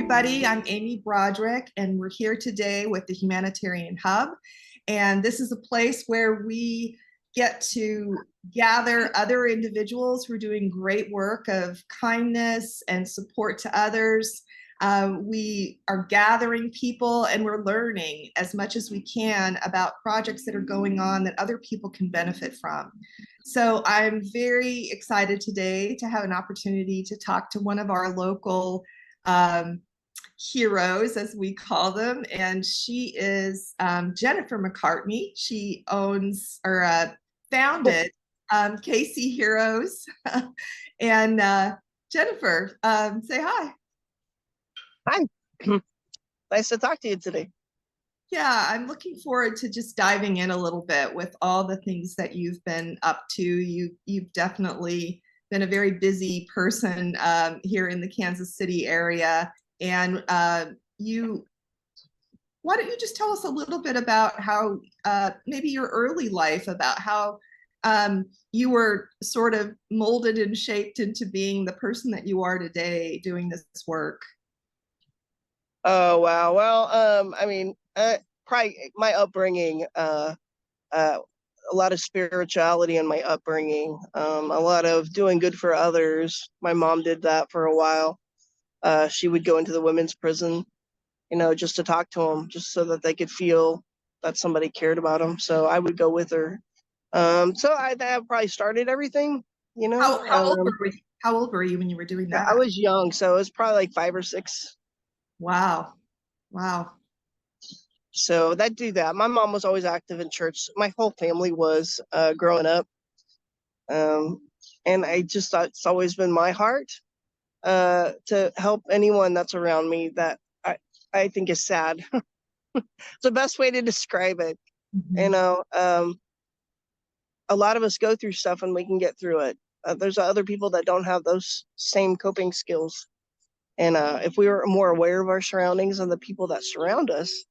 everybody. I'm Amy Broderick, and we're here today with the Humanitarian Hub. And this is a place where we get to gather other individuals who are doing great work of kindness and support to others. We are gathering people and we're learning as much as we can about projects that are going on that other people can benefit from. So I'm very excited today to have an opportunity to talk to one of our local heroes, as we call them, and she is Jennifer McCartney. She owns or founded KC Heroes. And Jennifer, say hi. Hi. Nice to talk to you today. Yeah, I'm looking forward to just diving in a little bit with all the things that you've been up to. You've definitely been a very busy person here in the Kansas City area. And you, why don't you just tell us a little bit about how maybe your early life, about how you were sort of molded and shaped into being the person that you are today doing this work? Oh, wow. Well, probably my upbringing, a lot of spirituality in my upbringing, a lot of doing good for others. My mom did that for a while. She would go into the women's prison, just to talk to them, just so that they could feel that somebody cared about them. So I would go with her. That probably started everything, How old were you when you were doing that? I was young, so it was probably like 5 or 6. Wow. Wow. So that do that. My mom was always active in church. My whole family was growing up. And I just thought it's always been my heart to help anyone that's around me that I think is sad. It's the best way to describe it. Mm-hmm. A lot of us go through stuff and we can get through it. There's other people that don't have those same coping skills. And if we were more aware of our surroundings and the people that surround us,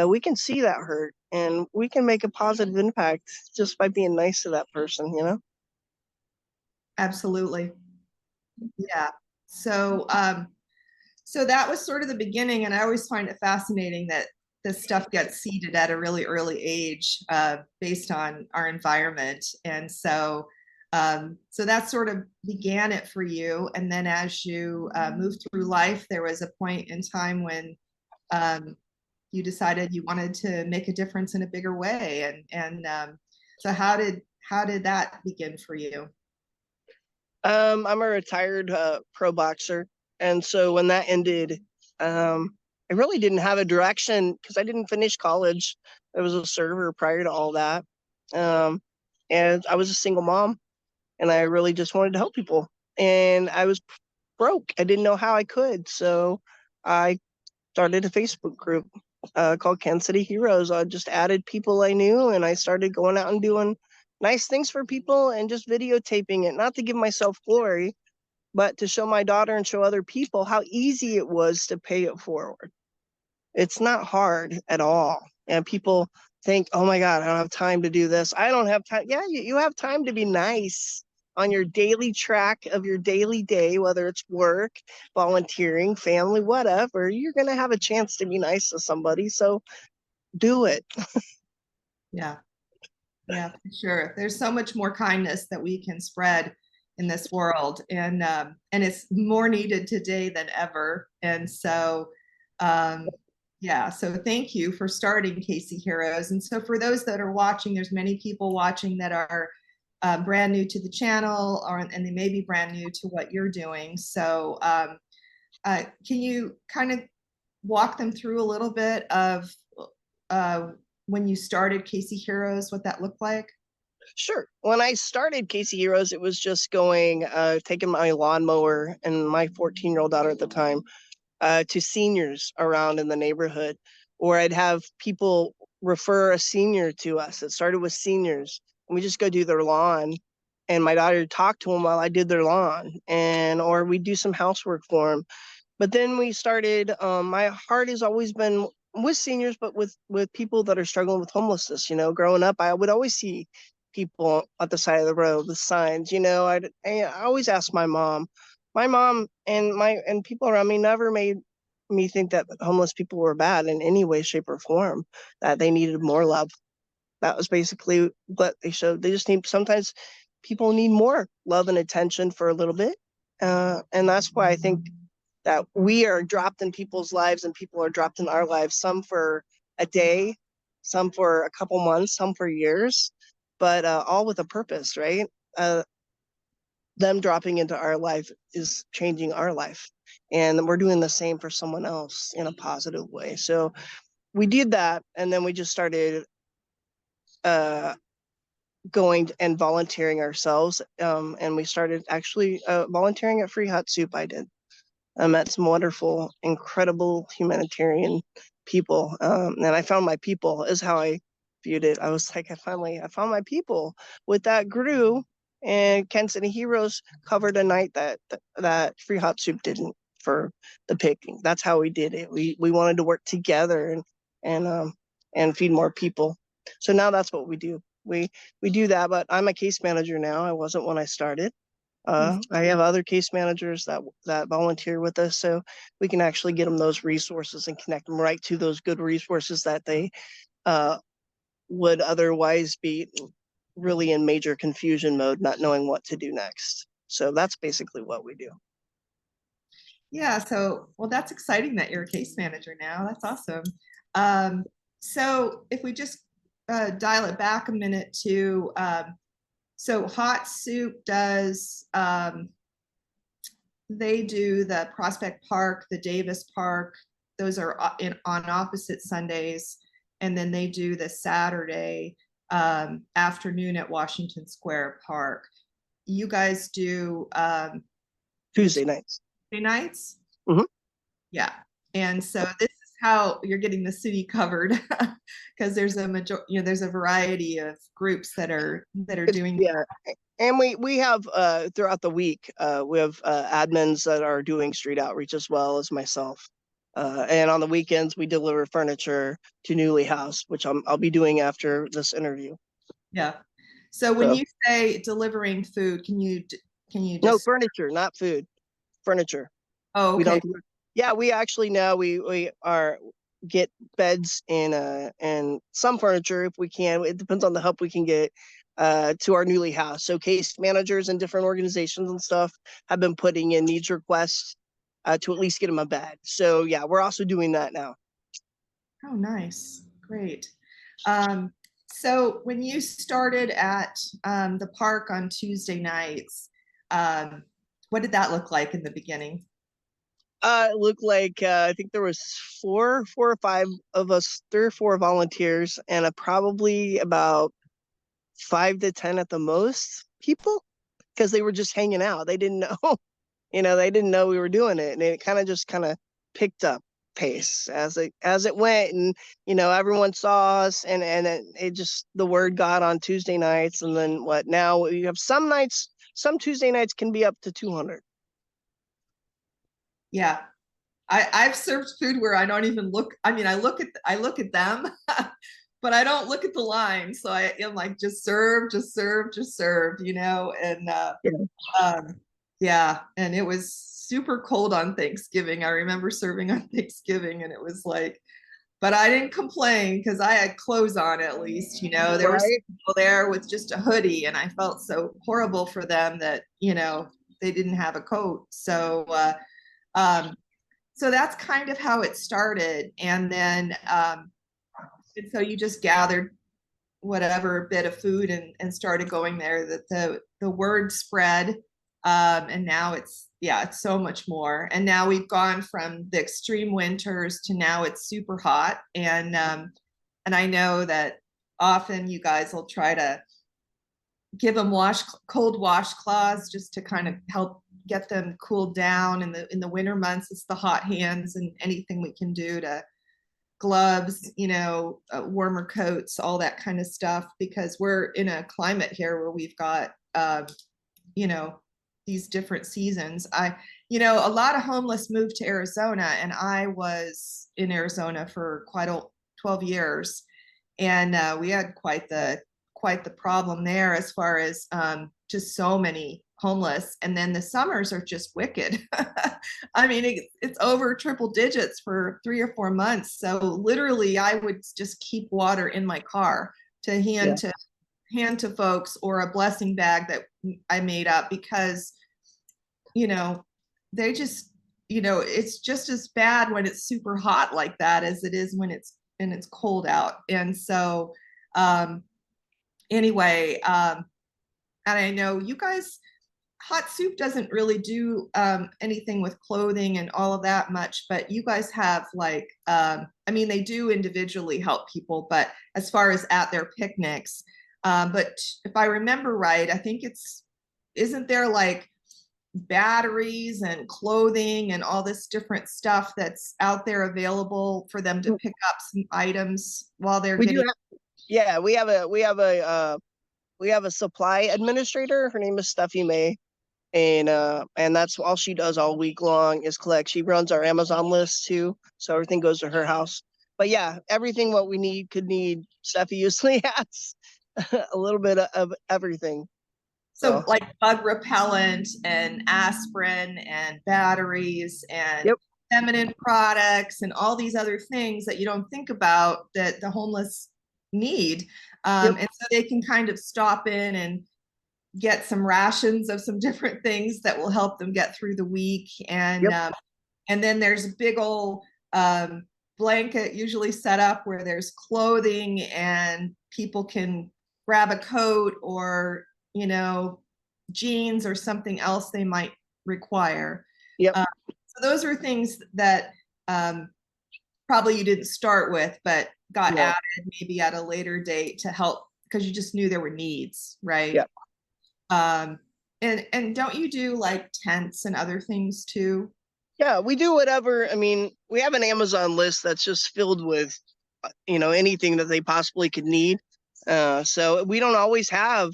we can see that hurt and we can make a positive impact just by being nice to that person. Absolutely. Yeah. So that was sort of the beginning, and I always find it fascinating that this stuff gets seeded at a really early age based on our environment. And so that sort of began it for you. And then as you moved through life, there was a point in time when you decided you wanted to make a difference in a bigger way. So how did that begin for you? I'm a retired pro boxer. And so when that ended, I really didn't have a direction because I didn't finish college. I was a server prior to all that. And I was a single mom and I really just wanted to help people. And I was broke. I didn't know how I could. So I started a Facebook group called Kansas City Heroes. I just added people I knew and I started going out and doing nice things for people and just videotaping it, not to give myself glory, but to show my daughter and show other people how easy it was to pay it forward. It's not hard at all. And people think, oh my God, I don't have time to do this. I don't have time. Yeah, you have time to be nice on your daily track of your daily day, whether it's work, volunteering, family, whatever. You're going to have a chance to be nice to somebody. So do it. Yeah. Yeah, for sure. There's so much more kindness that we can spread in this world, and it's more needed today than ever. And so, yeah. So thank you for starting KC Heroes. And so for those that are watching, there's many people watching that are brand new to the channel, and they may be brand new to what you're doing. So, can you kind of walk them through a little bit of when you started KC Heroes, what that looked like? Sure. When I started KC Heroes, it was just going, taking my lawnmower and my 14-year-old daughter at the time to seniors around in the neighborhood, or I'd have people refer a senior to us. It started with seniors, and we just go do their lawn, and my daughter talked to them while I did their lawn, or we do some housework for them. But then we started. My heart has always been with seniors, but with people that are struggling with homelessness. Growing up, I would always see people at the side of the road with signs. I always ask my mom. My mom and people around me never made me think that homeless people were bad in any way, shape, or form, that they needed more love. That was basically what they showed. They just need, sometimes people need more love and attention for a little bit. And that's why I think that we are dropped in people's lives and people are dropped in our lives, some for a day, some for a couple months, some for years, but all with a purpose, right? Them dropping into our life is changing our life. And we're doing the same for someone else in a positive way. So we did that. And then we just started going and volunteering ourselves. And we started actually volunteering at Free Hot Soup. I did. I met some wonderful, incredible humanitarian people. And I found my people is how I viewed it. I was like, I found my people with that grew. And Kansas City Heroes covered a night that Free Hot Soup didn't for the picking. That's how we did it. We wanted to work together and feed more people. So now that's what we do. We do that, but I'm a case manager now. I wasn't when I started. I have other case managers that volunteer with us, so we can actually get them those resources and connect them right to those good resources that they would otherwise be really in major confusion mode, not knowing what to do next. So that's basically what we do. Yeah, so, well, that's exciting that you're a case manager now. That's awesome. So if we just dial it back a minute to, so Hot Soup does, they do the Prospect Park, the Davis Park. Those are on opposite Sundays. And then they do the Saturday afternoon at Washington Square Park. You guys do Tuesday nights. Tuesday nights? Mm-hmm. Yeah. And so this is how you're getting the city covered because there's there's a variety of groups that are doing. Yeah. And we have throughout the week, we have admins that are doing street outreach as well as myself. And on the weekends, we deliver furniture to Newly House, which I'll be doing after this interview. Yeah. So when you say delivering food, can you just... No, furniture, not food, furniture. Oh, okay. We don't. Yeah, we actually now we are get beds and some furniture if we can. It depends on the help we can get to our Newly House. So case managers and different organizations and stuff have been putting in needs requests to at least get them a bed. So yeah, we're also doing that now. Oh, nice. Great. So when you started at the park on Tuesday nights, what did that look like in the beginning? It looked like I think there was four or five of us, 3 or 4 volunteers, and probably about 5 to 10 at the most people, because they were just hanging out. They didn't know, they didn't know we were doing it, and it kind of picked up pace as it went, and everyone saw us, and it just, the word got on Tuesday nights, and then now we have some Tuesday nights can be up to 200. Yeah, I've served food where I don't even look. I mean, I look at them, but I don't look at the line. So I am like, just serve, just serve, just serve, and yeah, and it was super cold on Thanksgiving. I remember serving on Thanksgiving, and it was like, but I didn't complain because I had clothes on at least. There were some people there with just a hoodie, and I felt so horrible for them that they didn't have a coat. So so that's kind of how it started, and then and so you just gathered whatever bit of food and started going there. That the word spread, and now it's so much more. And now we've gone from the extreme winters to now it's super hot, and I know that often you guys will try to give them cold washcloths just to kind of help get them cooled down in the winter months. It's the hot hands and anything we can do to gloves, warmer coats, all that kind of stuff, because we're in a climate here where we've got these different seasons. A lot of homeless moved to Arizona, and I was in Arizona for 12 years, and we had quite the problem there as far as just so many homeless, and then the summers are just wicked. I mean, it's over triple digits for 3 or 4 months. So literally, I would just keep water in my car to Yeah. hand to folks, or a blessing bag that I made up, because you know they just it's just as bad when it's super hot like that as it is when it's cold out. And so um, anyway, and I know you guys, hot soup doesn't really do anything with clothing and all of that much, but you guys have like, I mean, they do individually help people, but as far as at their picnics, but if I remember right, I think isn't there like batteries and clothing and all this different stuff that's out there available for them to pick up some items while they're We do getting. yeah, we have a supply administrator. Her name is Steffi May, and that's all she does all week long is collect. She runs our Amazon list too, so everything goes to her house. But yeah, everything what we could need, Steffi usually has a little bit of everything. So So like bug repellent and aspirin and batteries and yep, feminine products and all these other things that you don't think about that the homeless need. yep, And so they can kind of stop in and get some rations of some different things that will help them get through the week. yep, And then there's a big old um, blanket usually set up where there's clothing and people can grab a coat or jeans or something else they might require. yep. So those are things that probably you didn't start with, but got No, added maybe at a later date to help because you just knew there were needs, right? yeah. Um, and don't you do like tents and other things too? Yeah, we do whatever. I mean, we have an Amazon list that's just filled with, anything that they possibly could need. So we don't always have,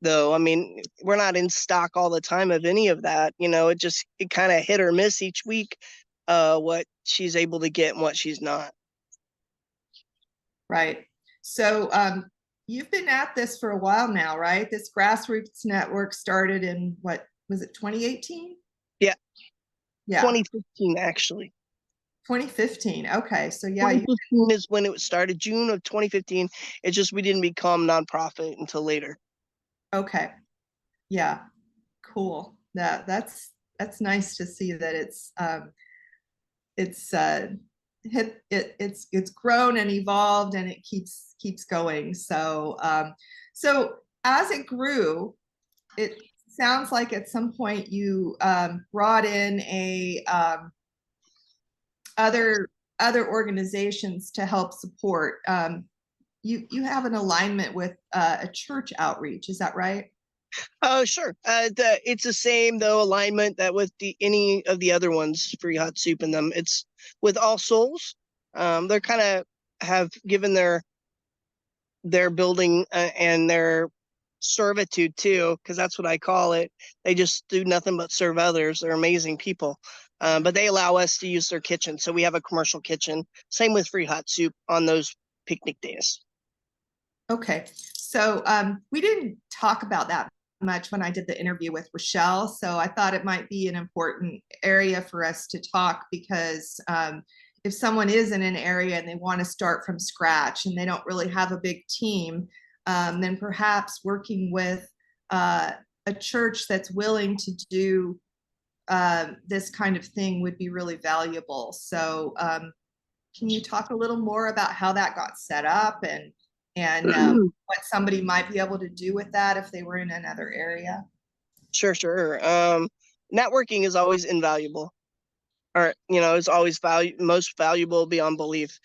though. I mean, we're not in stock all the time of any of that. It kind of hit or miss each week, what she's able to get and what she's not. Right. So you've been at this for a while now, right? This grassroots network started in what was it, 2018? Yeah, Yeah, 2015 actually. 2015. Okay. So yeah, 2015 is when it started. June of 2015. It's just we didn't become nonprofit until later. okay. Yeah, cool. That's nice to see that it's it's grown and evolved and it keeps going. So so as it grew, it sounds like at some point you brought in a other organizations to help support. You have an alignment with a church outreach, is that right? Oh, sure. It's the same though alignment that with any of the other ones, Free Hot Soup and them. It's with All Souls. They're kind of have given their building and their servitude too, because that's what I call it. They just do nothing but serve others. They're amazing people. But they allow us to use their kitchen, so we have a commercial kitchen. Same with Free Hot Soup on those picnic days. Okay. So we didn't talk about that much when I did the interview with Rochelle. So I thought it might be an important area for us to talk because if someone is in an area and they want to start from scratch and they don't really have a big team, then perhaps working with a church that's willing to do this kind of thing would be really valuable. So can you talk a little more about how that got set up and what somebody might be able to do with that if they were in another area? Sure. Networking is always invaluable, or is always most valuable beyond belief,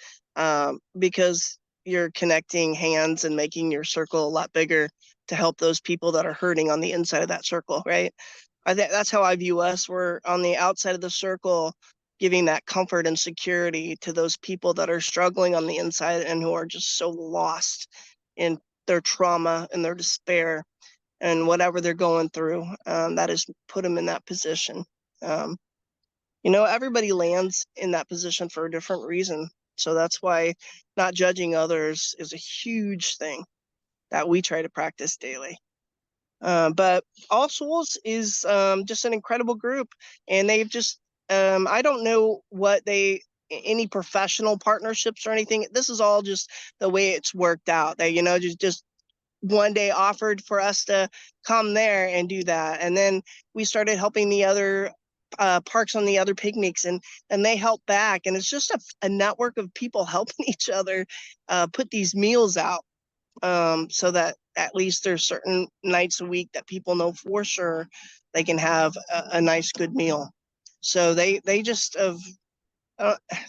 because you're connecting hands and making your circle a lot bigger to help those people that are hurting on the inside of that circle, right? I think that's how I view us. We're on the outside of the circle, giving that comfort and security to those people that are struggling on the inside and who are just so lost in their trauma and their despair and whatever they're going through. That has put them in that position. Um, Everybody lands in that position for a different reason. So that's why not judging others is a huge thing that we try to practice daily. But All Souls is just an incredible group, and they've just I don't know what any professional partnerships or anything. This is all just the way it's worked out. They, just one day offered for us to come there and do that, and then we started helping the other parks on the other picnics, and they help back, and it's just a network of people helping each other put these meals out, so that at least there's certain nights a week that people know for sure they can have a nice good meal. So they just have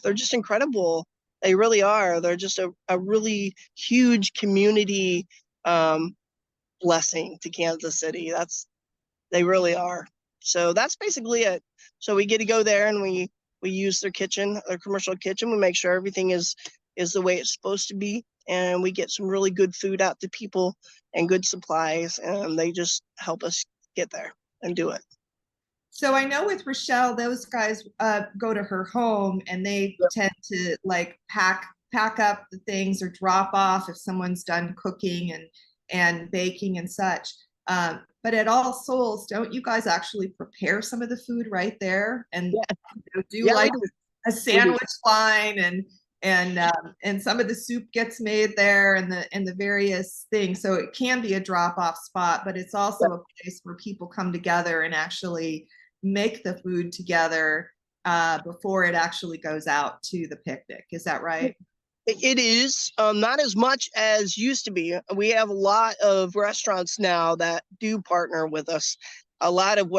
they're just incredible. They really are. They're just a really huge community um, blessing to Kansas City. They really are. So that's basically it. So we get to go there, and we use their kitchen, their commercial kitchen. We make sure everything is the way it's supposed to be, and we get some really good food out to people and good supplies, and they just help us get there and do it. So I know with Rochelle, those guys go to her home and they tend to like pack up the things or drop off if someone's done cooking and baking and such. But at All Souls, don't you guys actually prepare some of the food right there and do Yeah, like a sandwich line and some of the soup gets made there and the various things. So it can be a drop off spot, but it's also a place where people come together and actually make the food together before it actually goes out to the picnic. Is that right? It is not as much as used to be. We have a lot of restaurants now that do partner with us. A lot of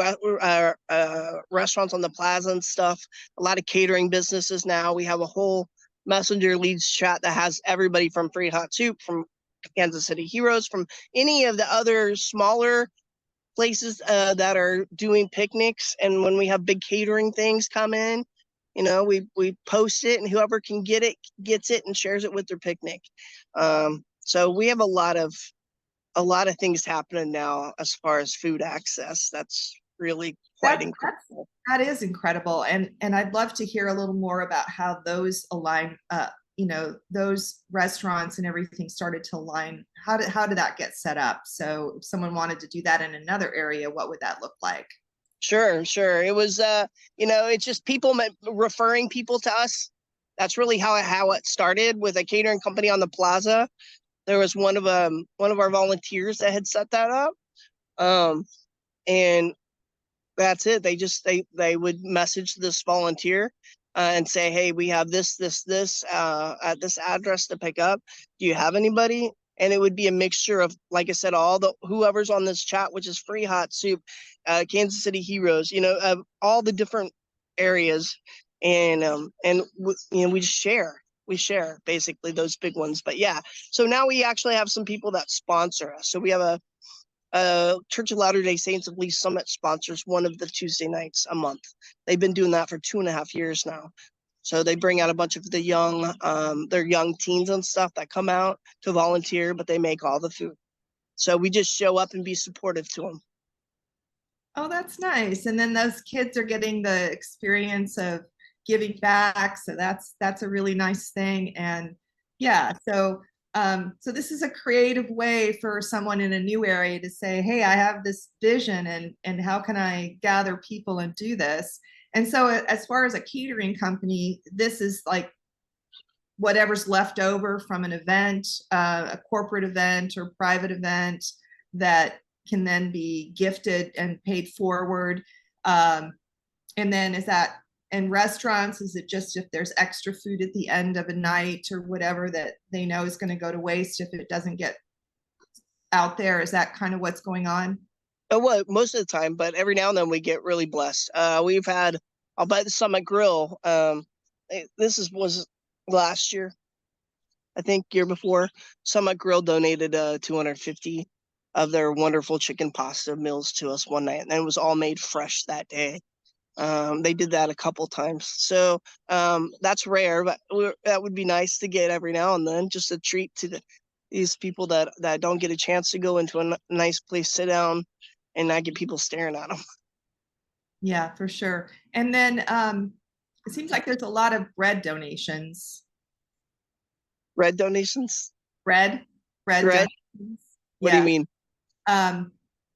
restaurants on the plaza and stuff. A lot of catering businesses now. We have a whole messenger leads chat that has everybody from Free Hot Soup, from Kansas City Heroes, from any of the other smaller places that are doing picnics. And when we have big catering things come in, we post it, and whoever can get it gets it and shares it with their picnic. So we have a lot of things happening now as far as food access. That's really quite incredible. That is incredible, and I'd love to hear a little more about how those align. Those restaurants and everything started to align. How did that get set up? So if someone wanted to do that in another area, what would that look like? Sure. It was, it's just people referring people to us. That's really how it started, with a catering company on the plaza. There was one of our volunteers that had set that up, and that's it. They would message this volunteer and say, "Hey, we have this at this address to pick up. Do you have anybody?" And it would be a mixture of, like I said, all the whoever's on this chat, which is Free Hot Soup, Kansas City Heroes, all the different areas, and we just share. We share basically those big ones. But yeah, so now we actually have some people that sponsor us. So we have a Church of Latter-day Saints of Lee Summit sponsors one of the Tuesday nights a month. They've been doing that for 2.5 years now. So they bring out a bunch of the their young teens and stuff that come out to volunteer, but they make all the food. So we just show up and be supportive to them. Oh, that's nice. And then those kids are getting the experience of giving back. So that's a really nice thing. And yeah, so this is a creative way for someone in a new area to say, hey, I have this vision and how can I gather people and do this? And so as far as a catering company, this is like whatever's left over from an event, a corporate event or private event that can then be gifted and paid forward. And then is that in restaurants, is it just if there's extra food at the end of a night or whatever that they know is going to go to waste if it doesn't get out there? Is that kind of what's going on? Well, most of the time, but every now and then we get really blessed. We've had, I'll bet the Summit Grill. Was last year, I think year before. Summit Grill donated 250 of their wonderful chicken pasta meals to us one night, and it was all made fresh that day. They did that a couple times, so that's rare, but that would be nice to get every now and then, just a treat to these people that don't get a chance to go into a nice place, sit down, and not get people staring at them. Yeah, for sure. And then it seems like there's a lot of bread donations. Bread donations? Bread Bread? donations. What do you Yeah. mean?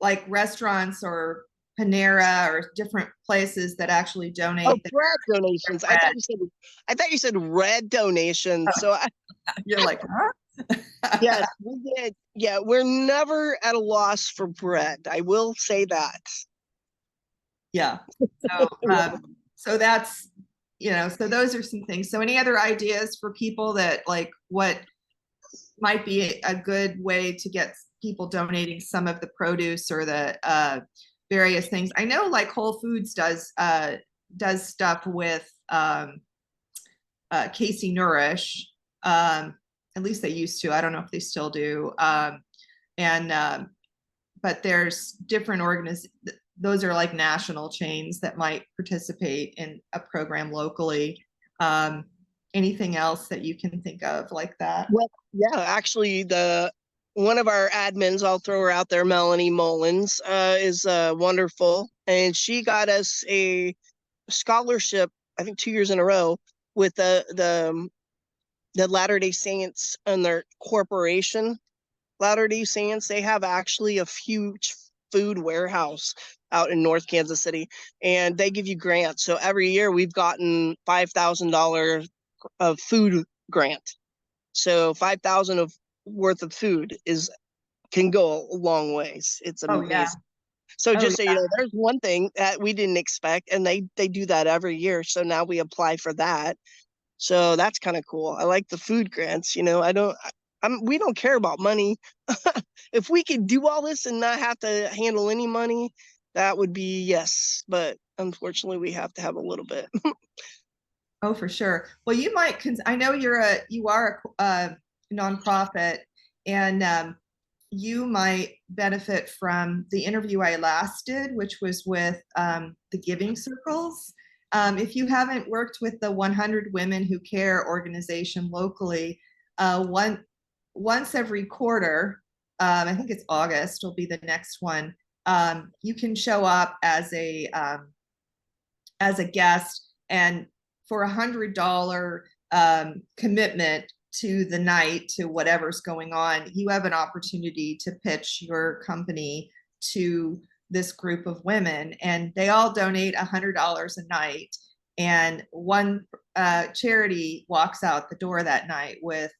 like restaurants or Panera or different places that actually Oh, donate bread donations. their bread. I thought you said red donations. So You're like, huh? yes, we did. Yeah, we're never at a loss for bread. I will say that. Yeah. So, Yeah. so that's, so those are some things. So any other ideas for people that like what might be a good way to get people donating some of the produce or the various things? I know like Whole Foods does stuff with Casey Nourish. At least they used to. I don't know if they still do. And but there's different those are like national chains that might participate in a program locally. Anything else that you can think of like that? Well, yeah, actually, the one of our admins, I'll throw her out there, Melanie Mullins, is wonderful, and she got us a scholarship, I think 2 years in a row, with the Latter-day Saints and their corporation. Latter-day Saints, they have actually a huge food warehouse out in North Kansas City, and they give you grants. So every year we've gotten $5,000 of food grant. So 5,000 of worth of food can go a long ways. It's Oh yeah. amazing. So Oh just so you yeah. know, there's one thing that we didn't expect, and they do that every year. So now we apply for that. So that's kind of cool. I like the food grants. We don't care about money. If we could do all this and not have to handle any money, that would be yes. But unfortunately, we have to have a little bit. Oh, for sure. Well, you might, I know you are a nonprofit, and you might benefit from the interview I last did, which was with the Giving Circles. If you haven't worked with the 100 Women Who Care organization locally, once every quarter, I think it's August, will be the next one. You can show up as a guest, and for $100 commitment to the night, to whatever's going on, you have an opportunity to pitch your company to this group of women, and they all donate $100 a night. And one charity walks out the door that night with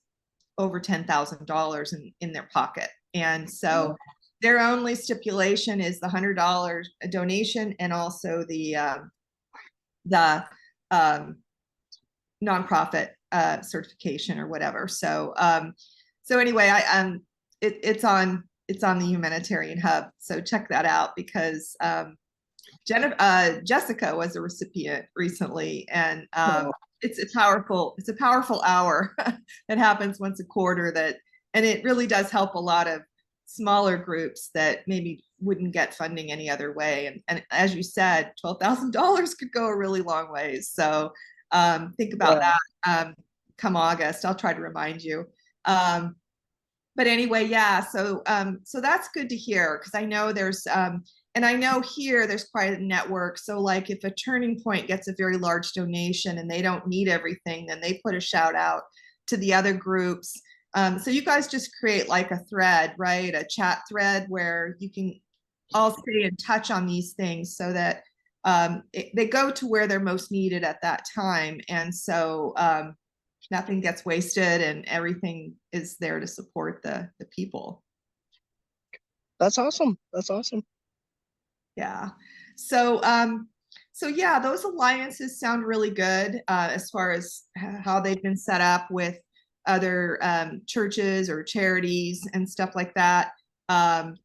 over $10,000 in their pocket. And so their only stipulation is the $100 donation, and also the nonprofit certification or whatever. So anyway, it's on the Humanitarian Hub. So check that out, because Jessica was a recipient recently, and it's a powerful hour that happens once a quarter, and it really does help a lot of smaller groups that maybe wouldn't get funding any other way. And as you said, $12,000 could go a really long ways. So think about that come August. I'll try to remind you. But anyway, yeah, so that's good to hear, because I know and I know here there's quite a network. So like if a Turning Point gets a very large donation and they don't need everything, then they put a shout out to the other groups. So you guys just create like a thread, right? A chat thread where you can all stay in touch on these things, so that they go to where they're most needed at that time. And so nothing gets wasted, and everything is there to support the people. That's awesome. That's awesome. Yeah. So yeah, those alliances sound really good as far as how they've been set up with other churches or charities and stuff like that. And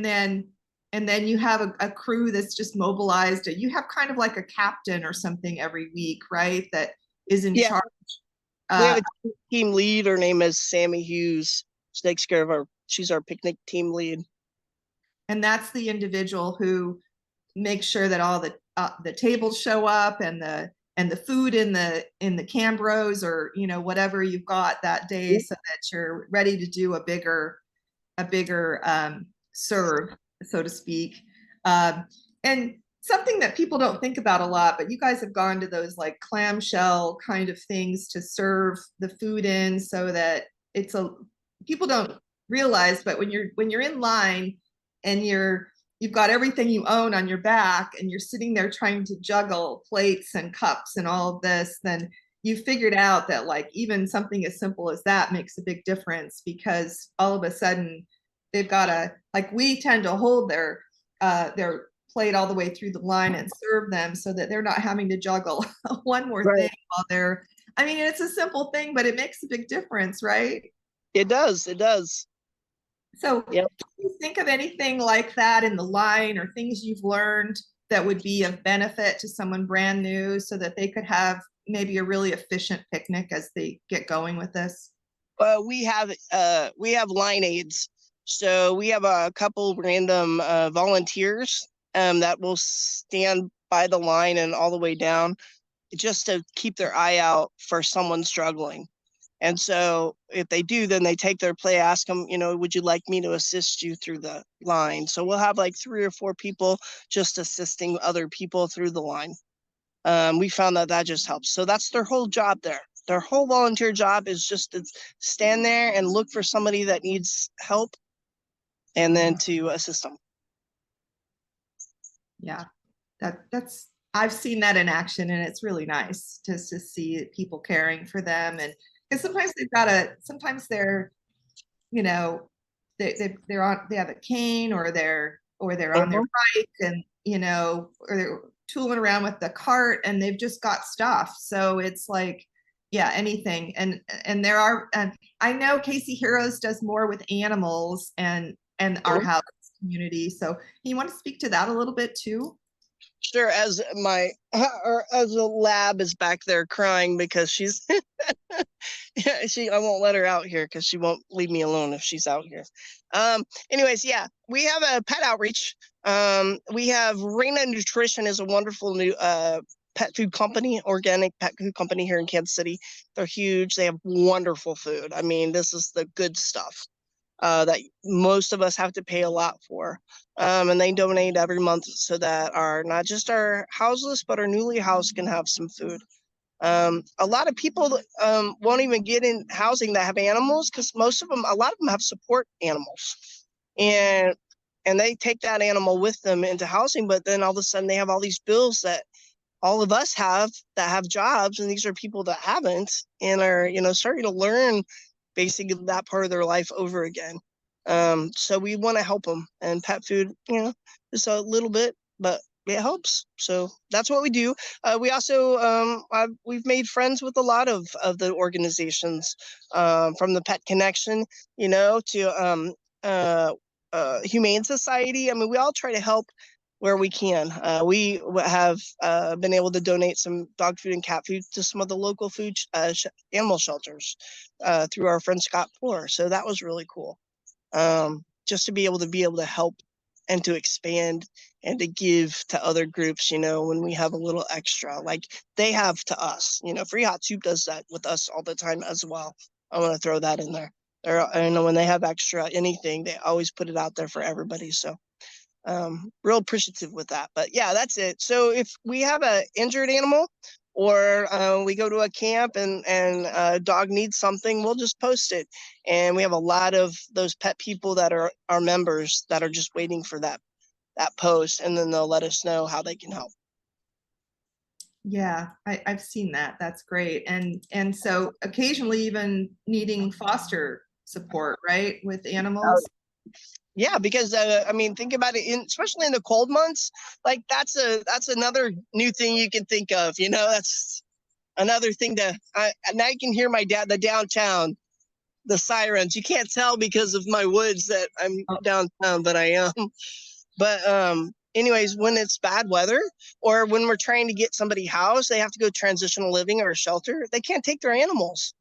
then you have a crew that's just mobilized. You have kind of like a captain or something every week, right? That is in charge. We have a team lead. Her name is Sammy Hughes. She takes care of she's our picnic team lead. And that's the individual who makes sure that all the tables show up, and the food in the Cambros, or whatever you've got that day, so that you're ready to do a bigger serve, so to speak. And something that people don't think about a lot, but you guys have gone to those like clamshell kind of things to serve the food in, so that people don't realize, but when you're in line, and you've got everything you own on your back and you're sitting there trying to juggle plates and cups and all of this, then you figured out that like even something as simple as that makes a big difference, because all of a sudden they've got to, like, we tend to hold their plate all the way through the line and serve them so that they're not having to juggle one more Right. thing while they're, I mean, it's a simple thing, but it makes a big difference, right? It does. It does. So, Yep. do you think of anything like that in the line, or things you've learned that would be of benefit to someone brand new so that they could have maybe a really efficient picnic as they get going with this? We have line aids. So we have a couple random volunteers that will stand by the line and all the way down just to keep their eye out for someone struggling. And so if they do, then they take their play, ask them, would you like me to assist you through the line? So we'll have like 3 or 4 people just assisting other people through the line. We found that just helps. So that's their whole job there. Their whole volunteer job is just to stand there and look for somebody that needs help and then to assist them. Yeah, that's I've seen that in action, and it's really nice just to see people caring for them. And because sometimes sometimes they're, you know, they have a cane, or they're on their Mhm. bike, and or they're tooling around with the cart and they've just got stuff. So it's like, yeah, anything. And there are, and I know Casey Heroes does more with animals and our house community. So you want to speak to that a little bit too? Sure, as my or as a lab is back there crying because she's I won't let her out here because she won't leave me alone if she's out here. Anyways, yeah, we have a pet outreach. We have Reina Nutrition is a wonderful new pet food company, organic pet food company here in Kansas City. They're huge. They have wonderful food. I mean, this is the good stuff that most of us have to pay a lot for. And they donate every month so that not just our houseless, but our newly housed can have some food. A lot of people won't even get in housing that have animals because a lot of them have support animals, and they take that animal with them into housing. But then all of a sudden they have all these bills that all of us have that have jobs, and these are people that haven't and are starting to learn basically that part of their life over again. So we want to help them, and pet food, just a little bit, but it helps. So that's what we do. We also we've made friends with a lot of the organizations, from the Pet Connection, to Humane Society. I mean, we all try to help where we can. We have been able to donate some dog food and cat food to some of the local food animal shelters through our friend Scott Poor. So that was really cool. Just to be able to help and to expand and to give to other groups, when we have a little extra, like they have to us. Free Hot Soup does that with us all the time as well. I want to throw that in there. I know when they have extra anything, they always put it out there for everybody. So real appreciative with that. But yeah, that's it. So if we have an injured animal, or we go to a camp and a dog needs something, we'll just post it. And we have a lot of those pet people that are our members that are just waiting for that post, and then they'll let us know how they can help. Yeah, I've seen that. That's great. And so occasionally even needing foster support, right, with animals. Yeah, because I mean, think about it, especially in the cold months. Like that's another new thing you can think of. That's another thing now you can hear the downtown, the sirens. You can't tell because of my woods that I'm downtown, but I am. But anyways, when it's bad weather, or when we're trying to get somebody housed, they have to go transitional living or a shelter. They can't take their animals.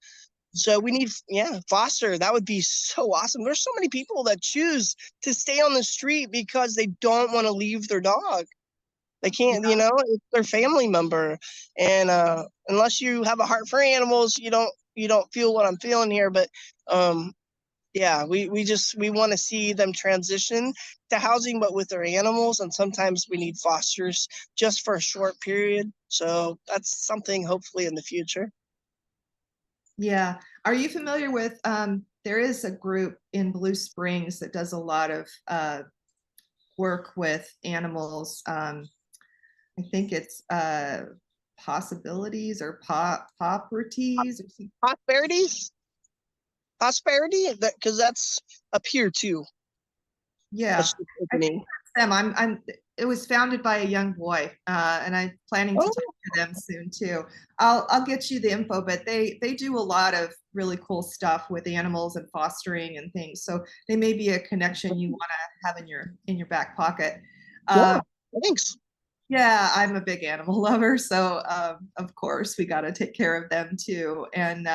So we need, foster. That would be so awesome. There's so many people that choose to stay on the street because they don't want to leave their dog. They can't, it's their family member. And unless you have a heart for animals, you don't feel what I'm feeling here. But yeah, we want to see them transition to housing, but with their animals. And sometimes we need fosters just for a short period. So that's something hopefully in the future. Yeah. Are you familiar with there is a group in Blue Springs that does a lot of work with animals. I think it's possibilities or properties. Prosperities, prosperity, because that's up here too. Yeah, That's the I think opening. that's them. It was founded by a young boy, and I'm planning to talk Oh, to them soon too. I'll get you the info, but they do a lot of really cool stuff with animals and fostering and things. So they may be a connection you want to have in your back pocket. yeah. Um, Thanks. yeah, I'm a big animal lover, so of course we got to take care of them too. And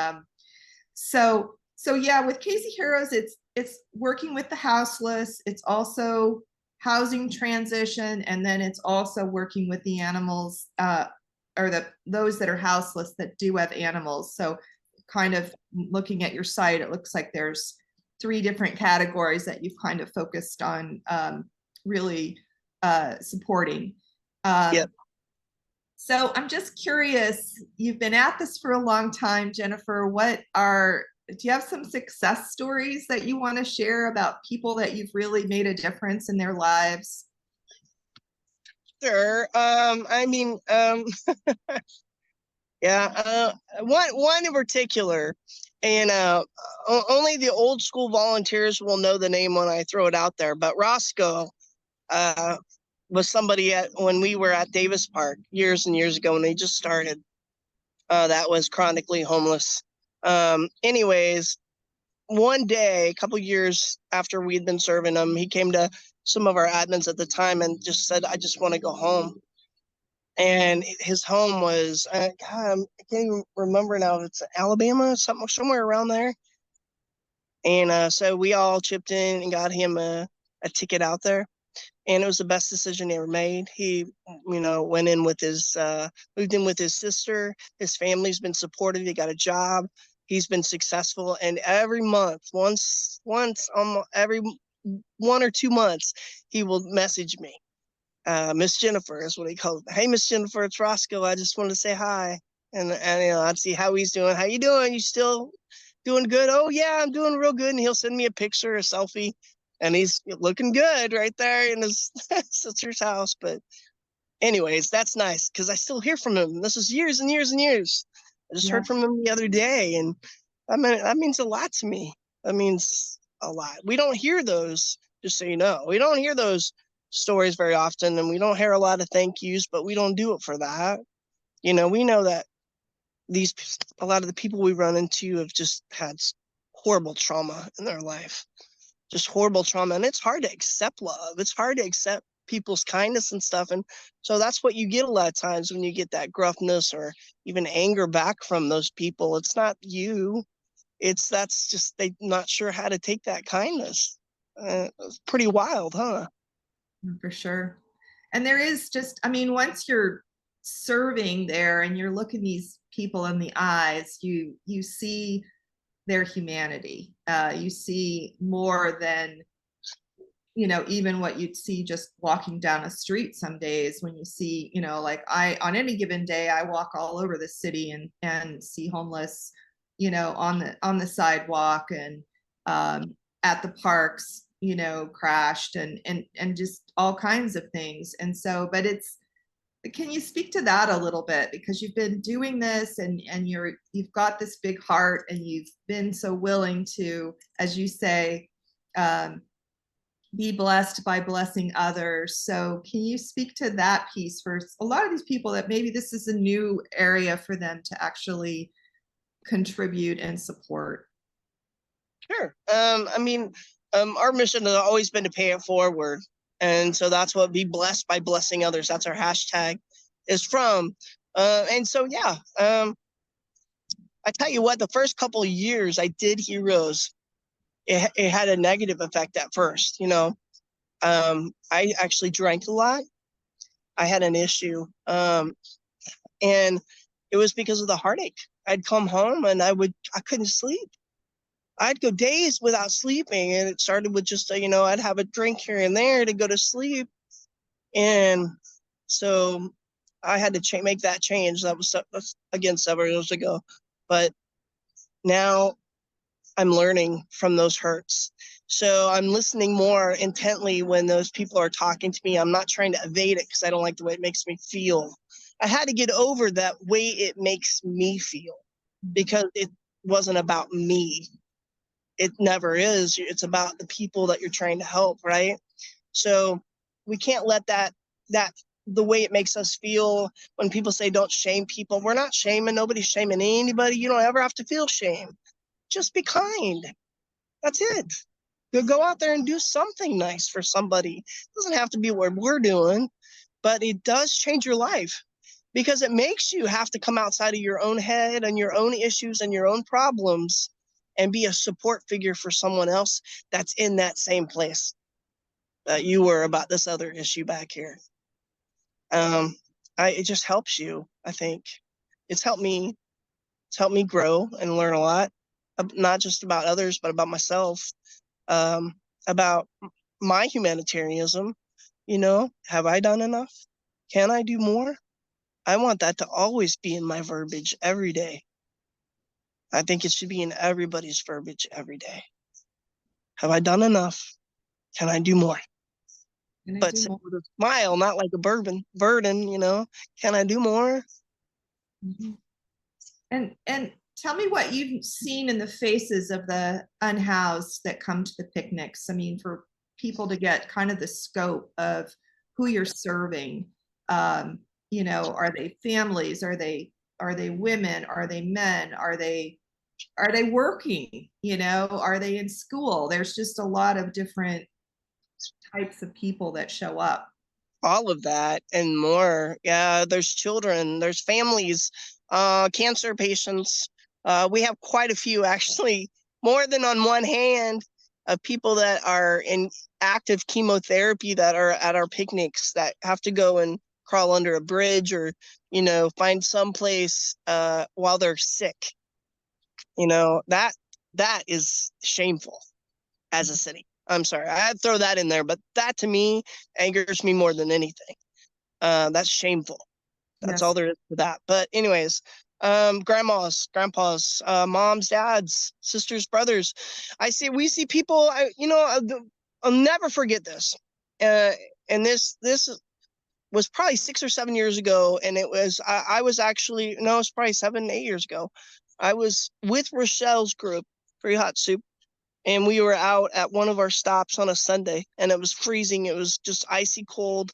so yeah, with Casey Heroes, it's working with the houseless. It's also housing transition, and then it's also working with the animals, or those that are houseless that do have animals. So kind of looking at your site, it looks like there's 3 different categories that you've kind of focused on, really supporting. Yep. Um, so I'm just curious, you've been at this for a long time, Jennifer. Do you have some success stories that you want to share about people that you've really made a difference in their lives? Sure. I mean, yeah. One in particular, and only the old school volunteers will know the name when I throw it out there. But Roscoe, uh, was somebody at when we were at Davis Park years and years ago when they just started. That was chronically homeless. Anyways, one day, a couple years after we'd been serving him, he came to some of our admins at the time and just said, "I just want to go home." And his home was, God, I can't even remember now. If it's Alabama, somewhere around there. And so we all chipped in and got him a ticket out there. And it was the best decision he ever made. He, went in with moved in with his sister. His family's been supportive. He got a job. He's been successful. And every month, almost every 1 or 2 months, he will message me. Miss Jennifer is what he calls me. "Hey, Miss Jennifer, it's Roscoe. I just wanted to say hi." And I'd see how he's doing. "How you doing? You still doing good?" "Oh yeah, I'm doing real good." And he'll send me a picture, a selfie, and he's looking good right there in his sister's house. But anyways, that's nice because I still hear from him. This is years and years and years. I just Yeah, heard from him the other day, and that means a lot to me. That means a lot. We don't hear those, just so you know. We don't hear those stories very often, and we don't hear a lot of thank yous, but we don't do it for that. We know that these a lot of the people we run into have just had horrible trauma in their life, just horrible trauma, and it's hard to accept love. It's hard to accept people's kindness and stuff, and so that's what you get a lot of times when you get that gruffness or even anger back from those people. It's not you. That's just they not sure how to take that kindness. It's pretty wild, huh? for sure. And there is just, I mean, once you're serving there and you're looking these people in the eyes, you see their humanity. You see more than even what you'd see just walking down a street some days when you see, like on any given day, I walk all over the city and see homeless, on the sidewalk and at the parks, crashed and just all kinds of things. And so, but can you speak to that a little bit? Because you've been doing this and you've got this big heart and you've been so willing to, as you say, um, be blessed by blessing others. So can you speak to that piece for a lot of these people that maybe this is a new area for them to actually contribute and support? Sure. I mean, our mission has always been to pay it forward. And so that's what Be Blessed by Blessing Others. That's our hashtag is from. And so, yeah, I tell you what, the first couple of years I did Heroes, it had a negative effect at first. I actually drank a lot. I had an issue. And it was because of the heartache. I'd come home and I couldn't sleep. I'd go days without sleeping, and it started with just I'd have a drink here and there to go to sleep, and so I had to make that change. That's again several years ago, but now I'm learning from those hurts. So I'm listening more intently when those people are talking to me. I'm not trying to evade it because I don't like the way it makes me feel. I had to get over that way it makes me feel because it wasn't about me. It never is. It's about the people that you're trying to help, right? So we can't let that the way it makes us feel when people say don't shame people. We're not shaming. Nobody's shaming anybody. You don't ever have to feel shame. Just be kind. That's it. Go out there and do something nice for somebody. It doesn't have to be what we're doing, but it does change your life because it makes you have to come outside of your own head and your own issues and your own problems and be a support figure for someone else that's in that same place that you were about this other issue back here. It just helps you. I think it's helped me. It's helped me grow and learn a lot, not just about others, but about myself, about my humanitarianism. You know, have I done enough? Can I do more? I want that to always be in my verbiage every day. I think it should be in everybody's verbiage every day. Have I done enough? Can I do more? But say with a smile, not like a burden, you know. Can I do more? Mm-hmm. And tell me what you've seen in the faces of the unhoused that come to the picnics. I mean, for people to get kind of the scope of who you're serving. You know, are they families? Are they women? Are they men? Are they working? You know, are they in school? There's just a lot of different types of people that show up. All of that and more. Yeah, there's children, there's families, cancer patients. We have quite a few, actually, more than on one hand, of people that are in active chemotherapy that are at our picnics that have to go and crawl under a bridge or, you know, find some place while they're sick. You know, that is shameful as a city. I'm sorry, I'd throw that in there, but that to me angers me more than anything. That's shameful. That's Yes. all there is to that. But anyways, grandmas, grandpas, moms, dads, sisters, brothers. We see people. I'll never forget this. And this was probably 6 or 7 years ago, and I was actually no, it's probably 7, 8 years ago. I was with Rochelle's group, Free Hot Soup, and we were out at one of our stops on a Sunday, and it was freezing. It was just icy cold,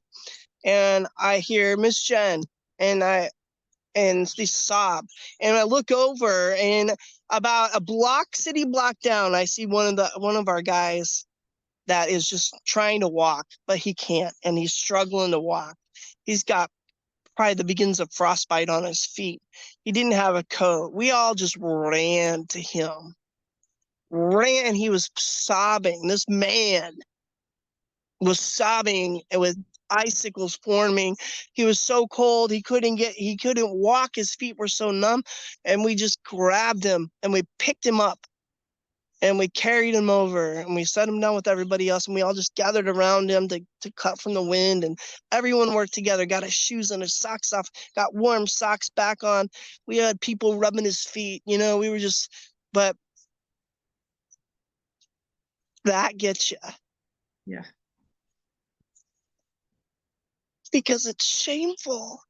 and I hear Miss Jen, and they sob, and I look over, and about a city block down, I see one of our guys that is just trying to walk, but he can't, and he's struggling to walk. He's got probably the beginnings of frostbite on his feet. He didn't have a coat. We all just ran to him. He was sobbing. This man was sobbing with icicles forming. He was so cold he couldn't walk. His feet were so numb, and we just grabbed him and we picked him up and we carried him over and we set him down with everybody else, and we all just gathered around him to cut from the wind, and everyone worked together, got his shoes and his socks off, got warm socks back on. We had people rubbing his feet, you know. We were just, but that gets you. Yeah. Because it's shameful.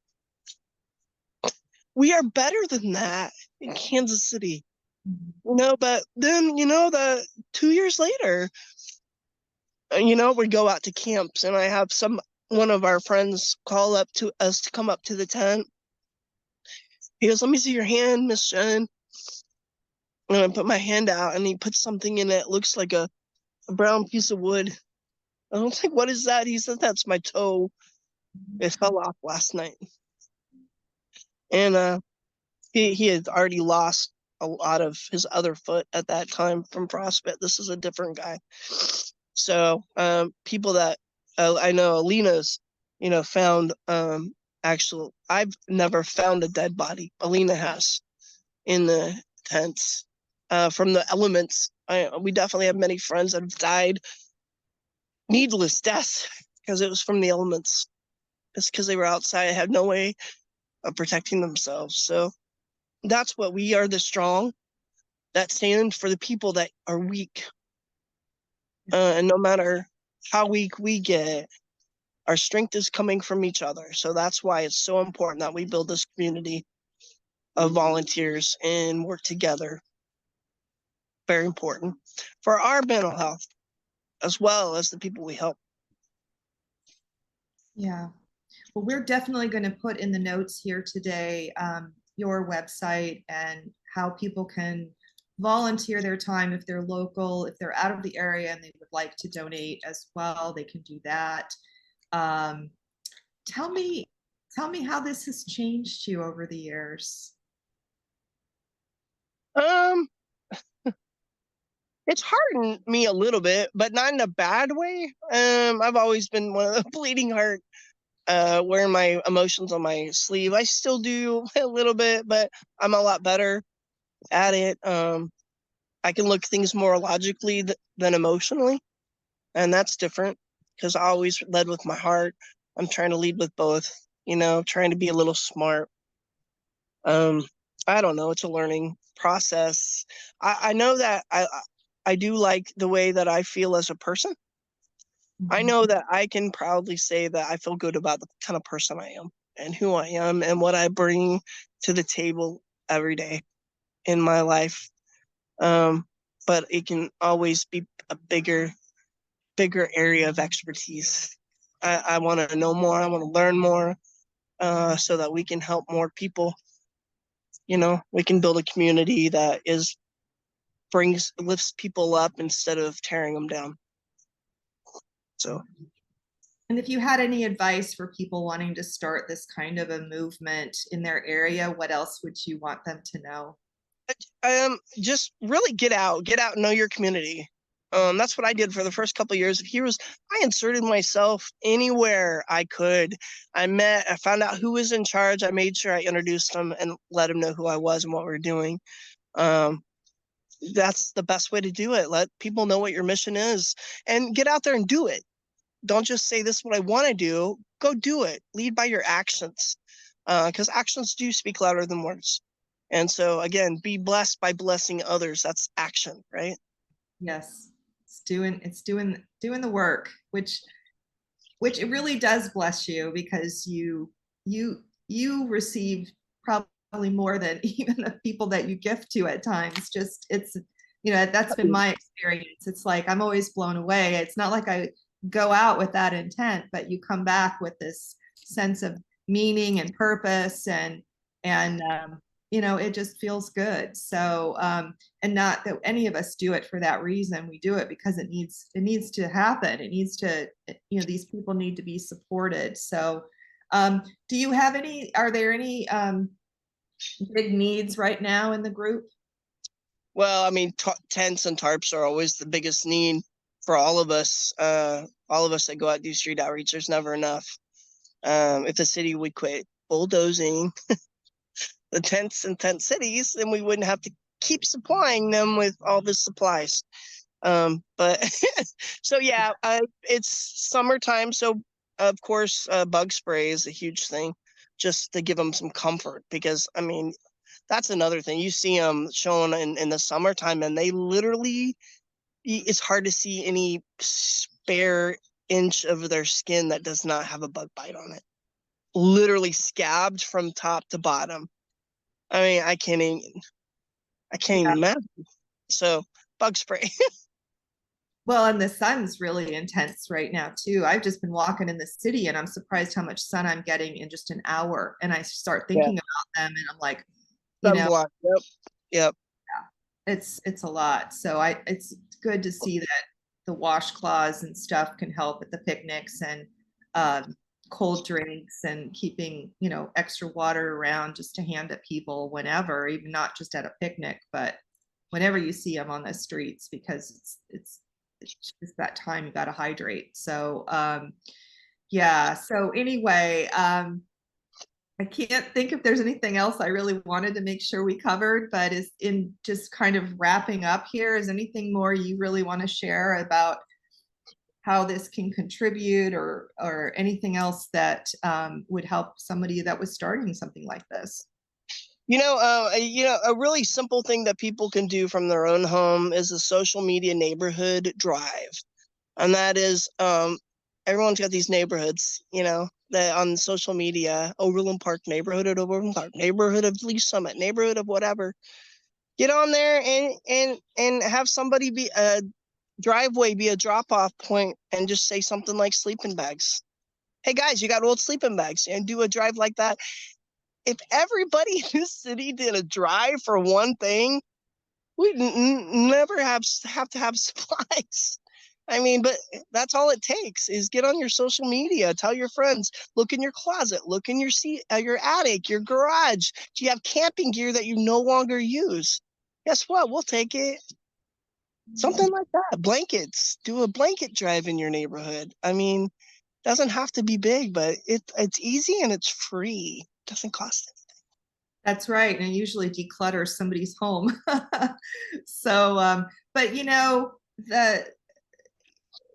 We are better than that in Kansas City. You know, but then, you know, 2 years later, you know, we go out to camps, and I have one of our friends call up to us to come up to the tent. He goes, "Let me see your hand, Miss Jen." And I put my hand out, and he puts something in it. It looks like a brown piece of wood. I was like, "What is that?" He said, "That's my toe. It fell off last night." And he had already lost a lot of his other foot at that time from frostbite. This is a different guy. So people that I know, Alina's, you know, found I've never found a dead body. Alina has in the tents from the elements. We definitely have many friends that have died needless deaths because it was from the elements. It's because they were outside, had no way of protecting themselves. So that's what we are, the strong that stand for the people that are weak. And no matter how weak we get, our strength is coming from each other. So that's why it's so important that we build this community of volunteers and work together. Very important for our mental health as well as the people we help. Yeah. Well, we're definitely going to put in the notes here today your website and how people can volunteer their time if they're local, if they're out of the area and they would like to donate as well, they can do that. Um, tell me, tell me how this has changed you over the years. Um, it's hardened me a little bit, but not in a bad way. I've always been one of the bleeding heart, wearing my emotions on my sleeve. I still do a little bit, but I'm a lot better at it. I can look things more logically than emotionally, and that's different because I always led with my heart. I'm trying to lead with both, trying to be a little smart. Um, I don't know. It's a learning process. I know that I do like the way that I feel as a person. I Mhm. know that I can proudly say that I feel good about the kind of person I am and who I am and what I bring to the table every day in my life. Um, but it can always be a bigger area of expertise. I want to know more. I want to learn more, so that we can help more people. We can build a community that lifts people up instead of tearing them down. So, And if you had any advice for people wanting to start this kind of a movement in their area, what else would you want them to know? just really get out and know your community. That's what I did for the first couple of years. I inserted myself anywhere I could. I found out who was in charge. I made sure I introduced them and let them know who I was and what we are doing. Um, that's the best way to do it. Let people know what your mission is and get out there and do it. Don't just say, this is what I want to do. Go do it. Lead by your actions, because actions do speak louder than words. And so, again, be blessed by blessing others. That's action, right? Yes, it's doing the work, which it really does bless you because you receive probably more than even the people that you gift to at times. Just that's been my experience. It's like I'm always blown away. It's not like I go out with that intent, but you come back with this sense of meaning and purpose and it just feels good. So and not that any of us do it for that reason. We do it because it needs to happen. It needs to, these people need to be supported. So do you have are there any big needs right now in the group? Well, I mean, tents and tarps are always the biggest need for all of us. All of us that go out and do street outreach, there's never enough. If the city would quit bulldozing the tents in tent cities, then we wouldn't have to keep supplying them with all the supplies. But so yeah, it's summertime, so of course, bug spray is a huge thing, just to give them some comfort. Because I mean, that's another thing. You see them showing in the summertime, and they literally, it's hard to see any spare inch of their skin that does not have a bug bite on it. Literally scabbed from top to bottom. I mean, I can't even imagine. So bug spray. Well, and the sun's really intense right now too. I've just been walking in the city and I'm surprised how much sun I'm getting in just an hour. And I start Yeah, thinking about them and I'm like, you know, sunblock. Yep, yep. it's a lot. So it's good to see that the washcloths and stuff can help at the picnics and um, cold drinks and keeping, extra water around just to hand at people whenever, even not just at a picnic, but whenever you see them on the streets because it's just that time you got to hydrate. So yeah. So anyway, I can't think if there's anything else I really wanted to make sure we covered, but is in just kind of wrapping up here, is anything more you really want to share about how this can contribute or anything else that would help somebody that was starting something like this? A really simple thing that people can do from their own home is a social media neighborhood drive. and that is everyone's got these neighborhoods, that on social media, Overland Park neighborhood at Overland Park, neighborhood of Lee Summit, neighborhood of whatever. Get on there and have somebody be a driveway, be a drop-off point, and just say something like sleeping bags. Hey guys, you got old sleeping bags, and do a drive like that. If everybody in this city did a drive for one thing, we'd never have to have supplies. I mean, but that's all it takes is get on your social media, tell your friends, look in your closet, look in your attic, your garage. Do you have camping gear that you no longer use? Guess what? We'll take it. Something like that. Blankets. Do a blanket drive in your neighborhood. I mean, doesn't have to be big, but it's easy and it's free. Doesn't cost anything. That's right. And it usually declutters somebody's home. So, but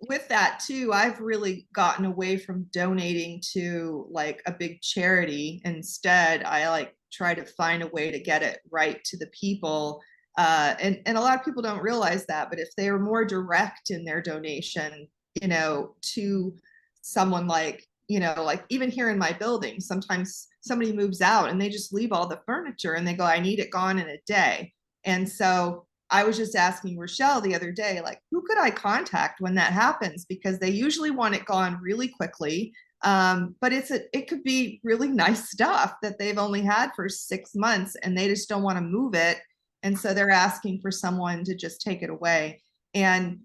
with that too, I've really gotten away from donating to like a big charity. Instead, I like try to find a way to get it right to the people. And a lot of people don't realize that, but if they are more direct in their donation, to someone like, like even here in my building, sometimes somebody moves out and they just leave all the furniture and they go, I need it gone in a day. And so I was just asking Rochelle the other day, like, who could I contact when that happens? Because they usually want it gone really quickly. But it could be really nice stuff that they've only had for 6 months and they just don't want to move it. And so they're asking for someone to just take it away. And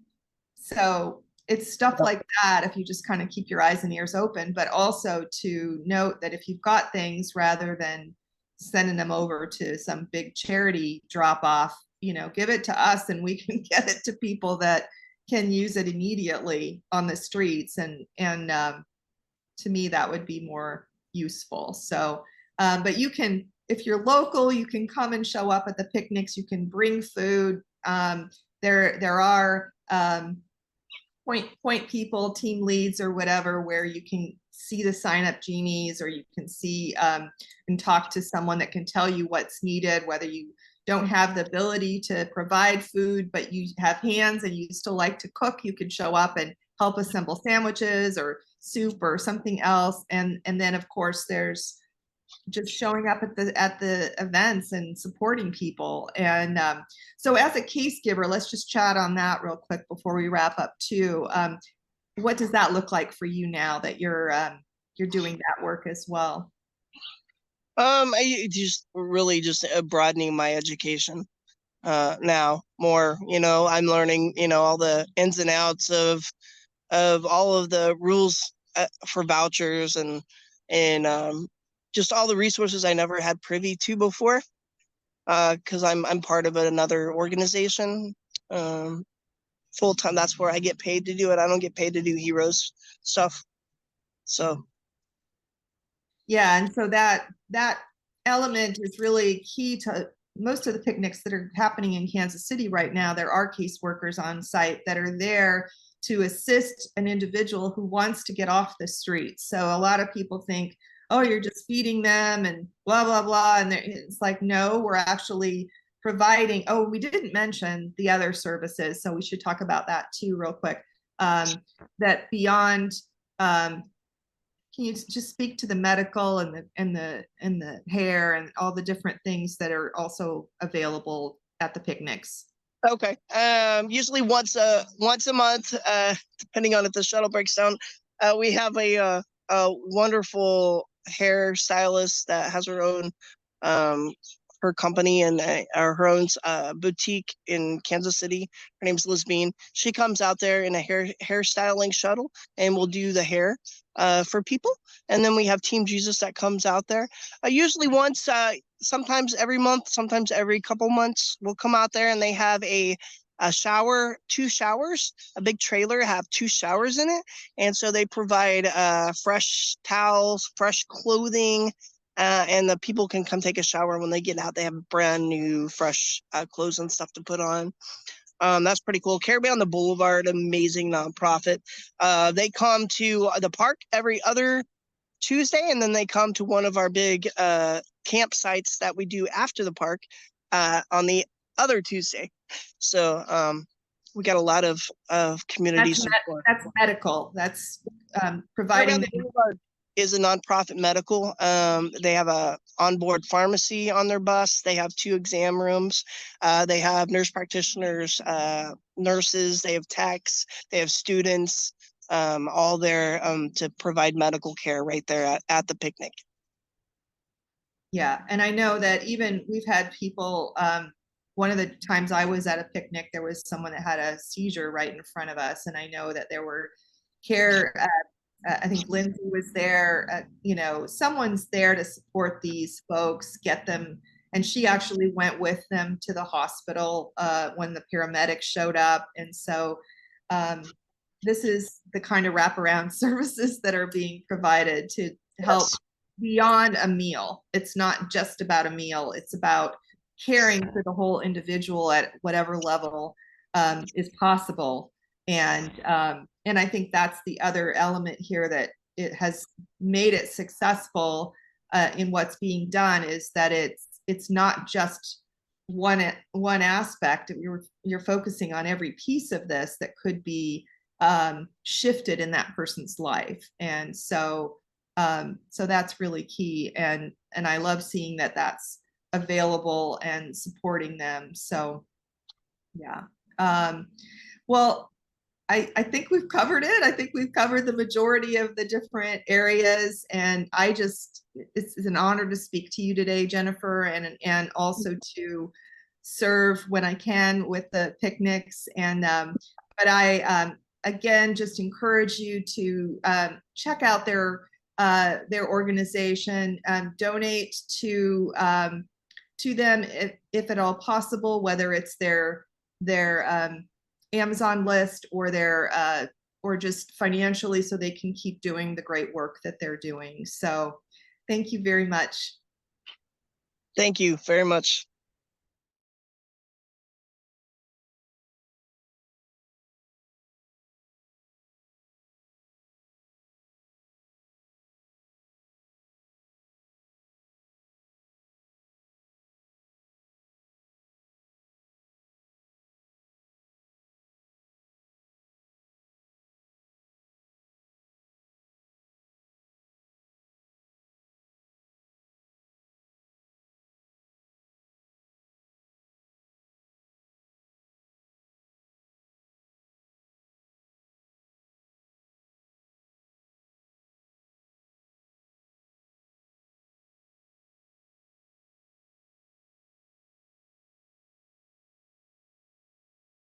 so it's stuff like that, if you just kind of keep your eyes and ears open, but also to note that if you've got things, rather than sending them over to some big charity drop off, give it to us and we can get it to people that can use it immediately on the streets. And to me, that would be more useful. So, but you can, if you're local, you can come and show up at the picnics. You can bring food. There are point people, team leads or whatever, where you can see the sign up genies, or you can see and talk to someone that can tell you what's needed, whether you don't have the ability to provide food, but you have hands and you still like to cook, you can show up and help assemble sandwiches or soup or something else. And then of course there's just showing up at the events and supporting people. And so as a case giver, let's just chat on that real quick before we wrap up too. What does that look like for you now that you're doing that work as well? I just really just broadening my education now more. I'm learning, all the ins and outs of all of the rules for vouchers and just all the resources I never had privy to before, because I'm part of another organization full time. That's where I get paid to do it. I don't get paid to do heroes stuff. So yeah, and so that element is really key to most of the picnics that are happening in Kansas City right now. There are caseworkers on site that are there to assist an individual who wants to get off the street. So a lot of people think, oh, you're just feeding them and blah, blah, blah. And it's like, no, we're actually providing. Oh, we didn't mention the other services, so we should talk about that too real quick. That beyond, can you just speak to the medical and the hair and all the different things that are also available at the picnics? Okay. Usually once a month, depending on if the shuttle breaks down, we have a wonderful hair stylist that has her own her company and her own boutique in Kansas City. Her name's Liz Bean. She comes out there in a hair styling shuttle and will do the hair for people. And then we have Team Jesus that comes out there. Usually once, sometimes every month, sometimes every couple months, we'll come out there and they have a shower, 2 showers, a big trailer, have 2 showers in it. And so they provide fresh towels, fresh clothing, and the people can come take a shower when they get out. They have brand new, fresh clothes and stuff to put on. That's pretty cool. Caribbean on the Boulevard, amazing nonprofit. They come to the park every other Tuesday, and then they come to one of our big campsites that we do after the park on the other Tuesday. So we got a lot of community support. That's medical. That's providing them. Is a nonprofit medical. They have a onboard pharmacy on their bus. They have 2 exam rooms. They have nurse practitioners, nurses. They have techs. They have students, all there to provide medical care right there at the picnic. Yeah, and I know that even we've had people. One of the times I was at a picnic, there was someone that had a seizure right in front of us, and I know that there were care. I think Lindsay was there. You know, someone's there to support these folks, get them, and she actually went with them to the hospital when the paramedics showed up. And so, this is the kind of wraparound services that are being provided to help beyond a meal. It's not just about a meal. It's about caring for the whole individual at whatever level is possible. And I think that's the other element here that it has made it successful in what's being done, is that it's not just one aspect. You're focusing on every piece of this that could be shifted in that person's life. And so that's really key. And I love seeing that that's available and supporting them. So yeah. Well, I think we've covered it. I think we've covered the majority of the different areas. And it's an honor to speak to you today, Jennifer, and also to serve when I can with the picnics. And but I again just encourage you to check out their organization, donate to them if at all possible, whether it's their Amazon list or or just financially, so they can keep doing the great work that they're doing. So thank you very much. Thank you very much.